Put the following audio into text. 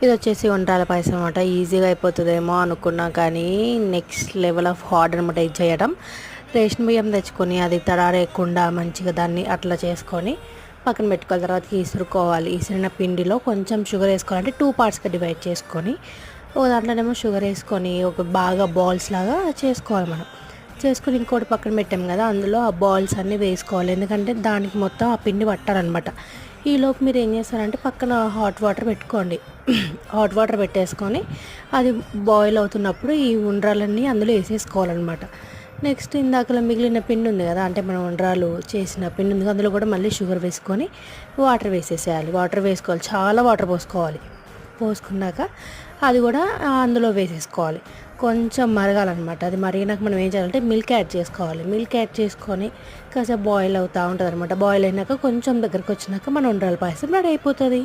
ఇది వచ్చేసి ఉండ్రాల పాయసం అనమాట. ఈజీగా అయిపోతుందేమో అనుకున్నా కానీ నెక్స్ట్ లెవెల్ ఆఫ్ హార్డ్ అనమాట ఇది చేయడం. రేషన్ బియ్యం తెచ్చుకొని అది తడారేయకుండా మంచిగా దాన్ని అట్లా చేసుకొని పక్కన పెట్టుకోవాలి. తర్వాత ఇసురుకోవాలి. ఇసిరిన పిండిలో కొంచెం షుగర్ వేసుకోవాలి. అంటే 2 పార్ట్స్గా డివైడ్ చేసుకొని ఒక దాంట్లోనేమో షుగర్ వేసుకొని ఒక బాగా బాల్స్ లాగా చేసుకోవాలి మనం. చేసుకొని ఇంకోటి పక్కన పెట్టాం కదా, అందులో ఆ బాల్స్ అన్నీ వేసుకోవాలి. ఎందుకంటే దానికి మొత్తం ఆ పిండి పట్టాలన్నమాట. ఈలోపు మీరు ఏం చేస్తారంటే పక్కన హాట్ వాటర్ పెట్టుకోండి. హాట్ వాటర్ పెట్టేసుకొని అది బాయిల్ అవుతున్నప్పుడు ఈ ఉండ్రాలన్నీ అందులో వేసేసుకోవాలన్నమాట. నెక్స్ట్ ఇందాకలో మిగిలిన పిండి ఉంది కదా, అంటే మనం ఉండ్రాలు చేసిన పిండి ఉంది, అందులో కూడా మళ్ళీ షుగర్ వేసుకొని వాటర్ వేసేసేయాలి. వాటర్ వేసుకోవాలి, చాలా వాటర్ పోసుకోవాలి. పోసుకున్నాక అది కూడా అందులో వేసేసుకోవాలి. కొంచెం మరగాలన్నమాట. అది మరిగినాక మనం ఏం చేయాలంటే మిల్క్ యాడ్ చేసుకోవాలి. మిల్క్ యాడ్ చేసుకొని కాసేపు బాయిల్ అవుతూ ఉంటుంది అనమాట. బాయిల్ అయినాక కొంచెం దగ్గరకు వచ్చినాక మన ఉండ్రాల పాయసం రెడీ అయిపోతుంది.